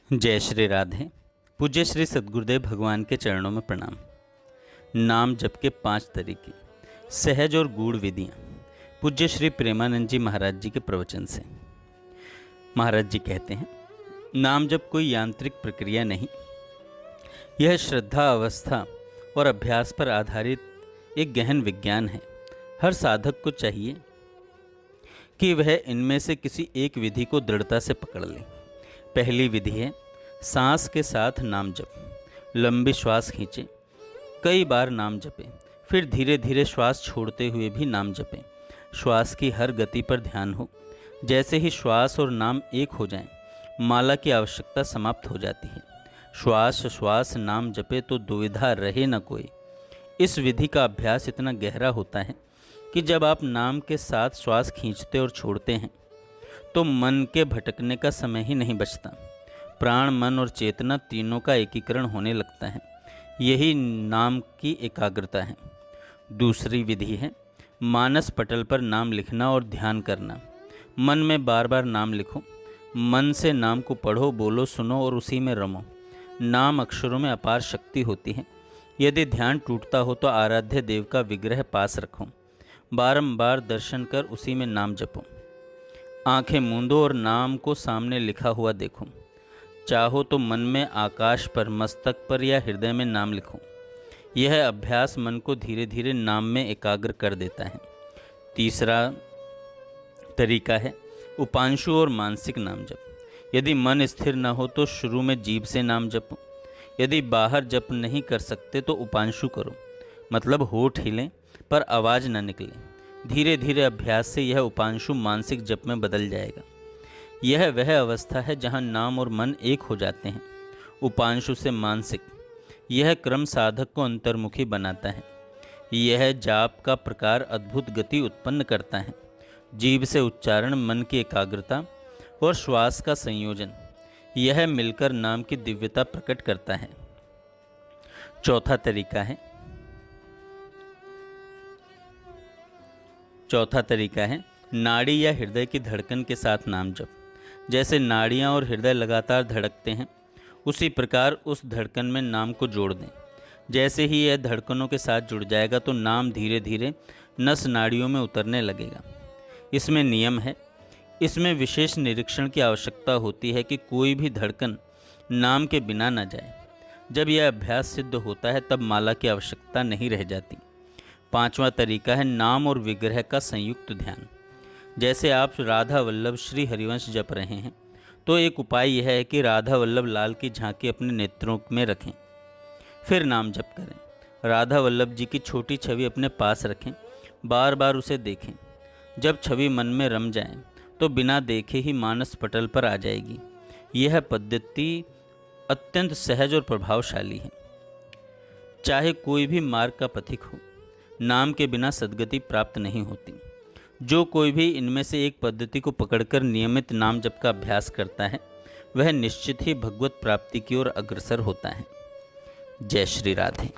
जय श्री राधे। पूज्य श्री सद्गुरुदेव भगवान के चरणों में प्रणाम। नाम जप के 5 तरीके, सहज और गूढ़ विधियाँ। पूज्य श्री प्रेमानंद जी महाराज जी के प्रवचन से। महाराज जी कहते हैं, नाम जप कोई यांत्रिक प्रक्रिया नहीं, यह श्रद्धा, अवस्था और अभ्यास पर आधारित एक गहन विज्ञान है। हर साधक को चाहिए कि वह इनमें से किसी एक विधि को दृढ़ता से पकड़ ले। पहली विधि है सांस के साथ नाम जप। लंबी श्वास खींचे, कई बार नाम जपें, फिर धीरे धीरे श्वास छोड़ते हुए भी नाम जपें। श्वास की हर गति पर ध्यान हो। जैसे ही श्वास और नाम एक हो जाएं, माला की आवश्यकता समाप्त हो जाती है। श्वास श्वास नाम जपे तो दुविधा रहे न कोई। इस विधि का अभ्यास इतना गहरा होता है कि जब आप नाम के साथ श्वास खींचते और छोड़ते हैं तो मन के भटकने का समय ही नहीं बचता। प्राण, मन और चेतना तीनों का एकीकरण होने लगता है। यही नाम की एकाग्रता है। दूसरी विधि है मानस पटल पर नाम लिखना और ध्यान करना। मन में बार बार नाम लिखो। मन से नाम को पढ़ो, बोलो, सुनो और उसी में रमो। नाम अक्षरों में अपार शक्ति होती है। यदि ध्यान टूटता हो तो आराध्य देव का विग्रह पास रखो। बारंबार दर्शन कर उसी में नाम जपो। आंखें मूंदो और नाम को सामने लिखा हुआ देखो। चाहो तो मन में, आकाश पर, मस्तक पर या हृदय में नाम लिखो। यह अभ्यास मन को धीरे धीरे नाम में एकाग्र कर देता है। तीसरा तरीका है उपांशु और मानसिक नाम जप। यदि मन स्थिर न हो तो शुरू में जीभ से नाम जपो। यदि बाहर जप नहीं कर सकते तो उपांशु करो, मतलब होठ हिलें पर आवाज़ न निकले। धीरे धीरे अभ्यास से यह उपांशु मानसिक जप में बदल जाएगा। यह वह अवस्था है जहाँ नाम और मन एक हो जाते हैं। उपांशु से मानसिक, यह क्रम साधक को अंतर्मुखी बनाता है। यह जाप का प्रकार अद्भुत गति उत्पन्न करता है। जीभ से उच्चारण, मन की एकाग्रता और श्वास का संयोजन, यह मिलकर नाम की दिव्यता प्रकट करता है। चौथा तरीका है नाड़ी या हृदय की धड़कन के साथ नाम जप। जैसे नाड़ियाँ और हृदय लगातार धड़कते हैं, उसी प्रकार उस धड़कन में नाम को जोड़ दें। जैसे ही यह धड़कनों के साथ जुड़ जाएगा तो नाम धीरे धीरे नस नाड़ियों में उतरने लगेगा। इसमें नियम है। इसमें विशेष निरीक्षण की आवश्यकता होती है कि कोई भी धड़कन नाम के बिना न जाए। जब यह अभ्यास सिद्ध होता है तब माला की आवश्यकता नहीं रह जाती। पांचवा तरीका है नाम और विग्रह का संयुक्त ध्यान। जैसे आप राधा वल्लभ श्री हरिवंश जप रहे हैं तो एक उपाय यह है कि राधा वल्लभ लाल की झांकी अपने नेत्रों में रखें, फिर नाम जप करें। राधा वल्लभ जी की छोटी छवि अपने पास रखें, बार बार उसे देखें। जब छवि मन में रम जाए तो बिना देखे ही मानस पटल पर आ जाएगी। यह पद्धति अत्यंत सहज और प्रभावशाली है। चाहे कोई भी मार्ग का पथिक हो, नाम के बिना सद्गति प्राप्त नहीं होती। जो कोई भी इनमें से एक पद्धति को पकड़कर नियमित नाम जप का अभ्यास करता है, वह निश्चित ही भगवत प्राप्ति की ओर अग्रसर होता है। जय श्री राधे।